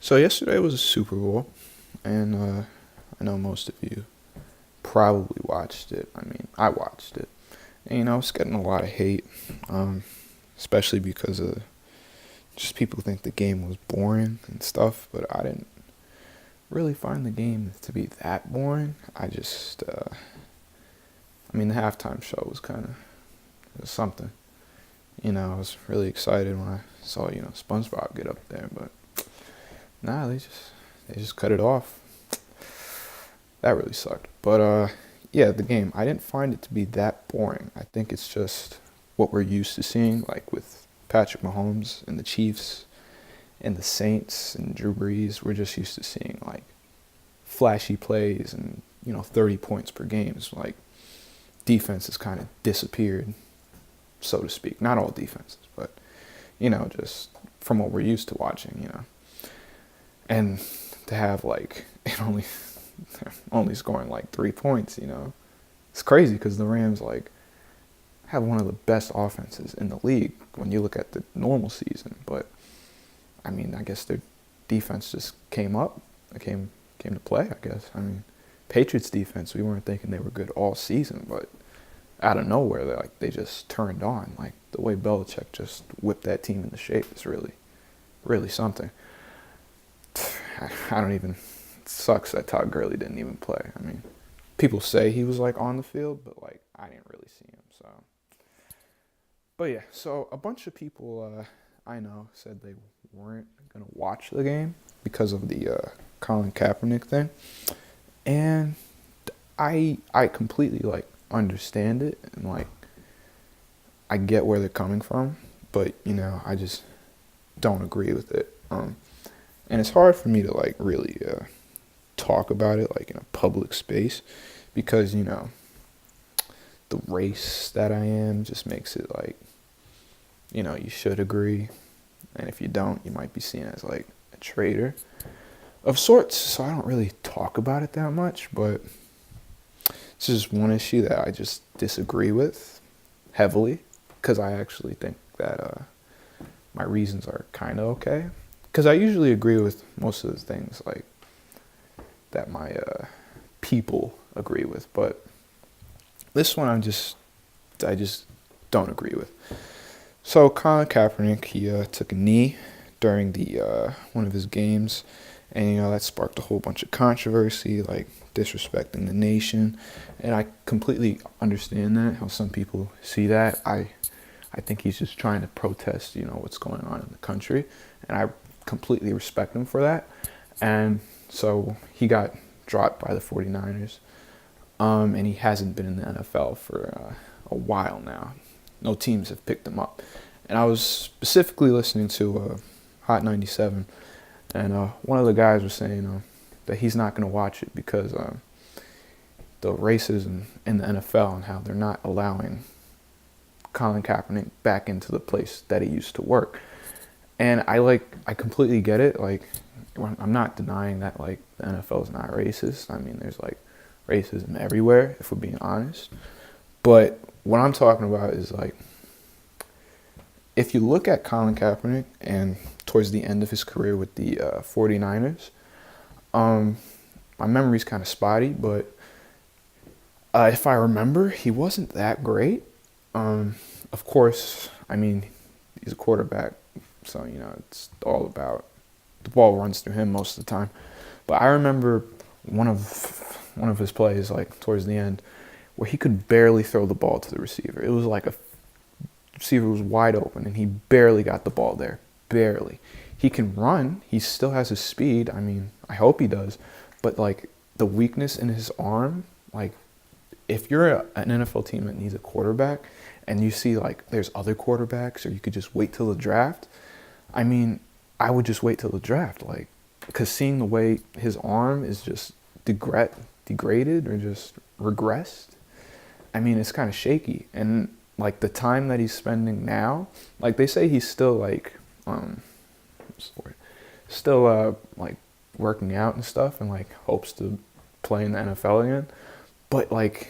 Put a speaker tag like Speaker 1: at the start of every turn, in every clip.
Speaker 1: So yesterday was a Super Bowl, and I know most of you probably watched it. I mean, I watched it, and it's getting a lot of hate, um, especially because of just people think the game was boring and stuff. But I didn't really find the game to be that boring. I mean, the halftime show was kind of something. I was really excited when I saw SpongeBob get up there, but nah, they just cut it off. That really sucked. But yeah, the game. I didn't find it to be that boring. I think it's just what we're used to seeing, like with Patrick Mahomes and the Chiefs and the Saints and Drew Brees. We're just used to seeing like flashy plays and 30 points per game. It's like defense has kind of disappeared, so to speak. Not all defenses, but just from what we're used to watching. And to have like it only scoring like 3 points, it's crazy because the Rams like have one of the best offenses in the league when you look at the normal season. But I mean, I guess their defense just came up, it came to play. I guess. I mean, Patriots defense, we weren't thinking they were good all season, but out of nowhere, they just turned on. Like the way Belichick just whipped that team into shape is really, really something. I don't even. It sucks that Todd Gurley didn't even play. I mean, people say he was like on the field, but like I didn't really see him. So, but yeah, so a bunch of people I know said they weren't gonna watch the game because of the Colin Kaepernick thing, and I completely like understand it and like I get where they're coming from, but I just don't agree with it. And it's hard for me to like really talk about it like in a public space because the race that I am just makes it like you should agree, and if you don't, you might be seen as like a traitor of sorts. So I don't really talk about it that much, but it's just one issue that I just disagree with heavily because I actually think that my reasons are kind of okay. Because I usually agree with most of the things like that my people agree with, but this one I just don't agree with. So Colin Kaepernick, he took a knee during the one of his games, and that sparked a whole bunch of controversy, like disrespecting the nation, and I completely understand that how some people see that. I think he's just trying to protest, what's going on in the country, and I completely respect him for that. And so he got dropped by the 49ers, and he hasn't been in the NFL for a while now. No teams have picked him up. And I was specifically listening to Hot 97, and one of the guys was saying that he's not going to watch it because the racism in the NFL and how they're not allowing Colin Kaepernick back into the place that he used to work. And I completely get it. Like, I'm not denying that like the NFL is not racist. I mean, there's like racism everywhere, if we're being honest. But what I'm talking about is like, if you look at Colin Kaepernick and towards the end of his career with the 49ers, my memory's kind of spotty, but if I remember, he wasn't that great. Of course, I mean, he's a quarterback. So, it's all about the ball runs through him most of the time. But I remember one of his plays, like towards the end, where he could barely throw the ball to the receiver. It was like a receiver was wide open, and he barely got the ball there. Barely. He can run. He still has his speed. I mean, I hope he does. But, like, the weakness in his arm, like, if you're an NFL team that needs a quarterback and you see, like, there's other quarterbacks or you could just wait till the draft, I mean, I would just wait till the draft, like, because seeing the way his arm is just degraded or just regressed, I mean, it's kind of shaky. And, like, the time that he's spending now, like, they say he's still, like, like, working out and stuff and, like, hopes to play in the NFL again. But, like,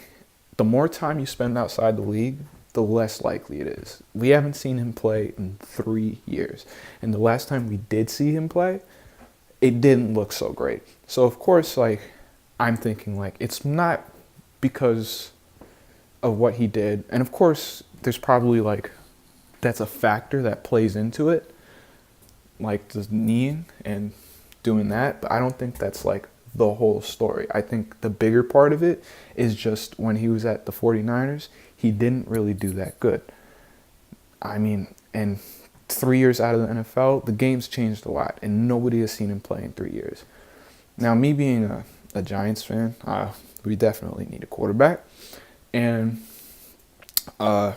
Speaker 1: the more time you spend outside the league, the less likely it is. We haven't seen him play in 3 years. And the last time we did see him play, it didn't look so great. So of course, like, I'm thinking like it's not because of what he did, and of course there's probably like that's a factor that plays into it, like the kneeing and doing that, but I don't think that's like the whole story. I think the bigger part of it is just when he was at the 49ers, he didn't really do that good. I mean, and 3 years out of the NFL, the game's changed a lot, and nobody has seen him play in 3 years. Now, me being a Giants fan, we definitely need a quarterback, and I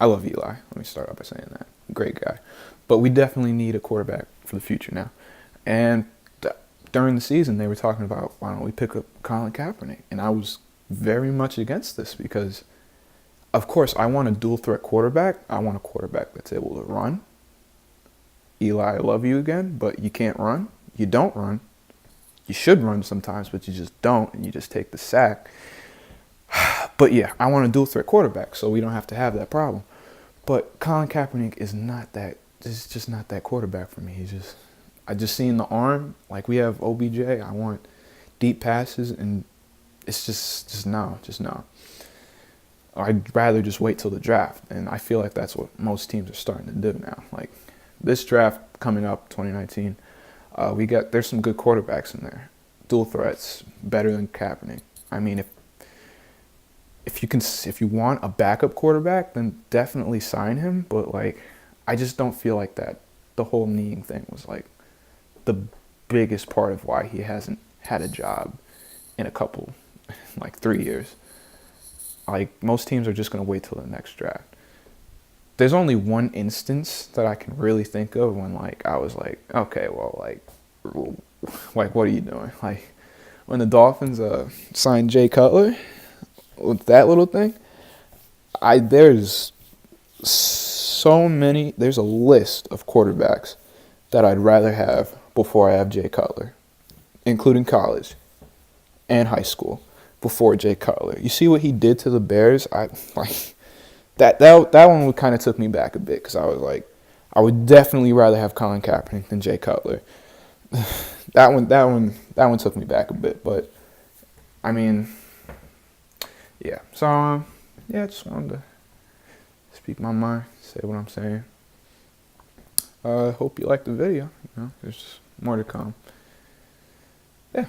Speaker 1: love Eli. Let me start off by saying that. Great guy. But we definitely need a quarterback for the future now. And during the season, they were talking about, why don't we pick up Colin Kaepernick? And I was very much against this because, of course, I want a dual threat quarterback. I want a quarterback that's able to run. Eli, I love you again, but you can't run. You don't run. You should run sometimes, but you just don't, and you just take the sack. But yeah, I want a dual threat quarterback, so we don't have to have that problem. But Colin Kaepernick is not that. Is just not that quarterback for me. I just seen the arm. Like, we have OBJ. I want deep passes, and it's just no. I'd rather just wait till the draft, and I feel like that's what most teams are starting to do now. Like, this draft coming up, 2019, there's some good quarterbacks in there, dual threats, better than Kaepernick. I mean, if you want a backup quarterback, then definitely sign him. But like, I just don't feel like that. The whole kneeing thing was like the biggest part of why he hasn't had a job in a couple, like 3 years. Like, most teams are just gonna wait till the next draft. There's only one instance that I can really think of when like I was like, okay, well, like what are you doing? Like, when the Dolphins signed Jay Cutler with that little thing, there's a list of quarterbacks that I'd rather have before I have Jay Cutler, including college and high school, before Jay Cutler. You see what he did to the Bears? I like that one kind of took me back a bit, because I was like, I would definitely rather have Colin Kaepernick than Jay Cutler. that one took me back a bit, but I mean, yeah. So yeah, I just wanted to speak my mind, say what I'm saying. Hope you liked the video. There's more to come. Yeah.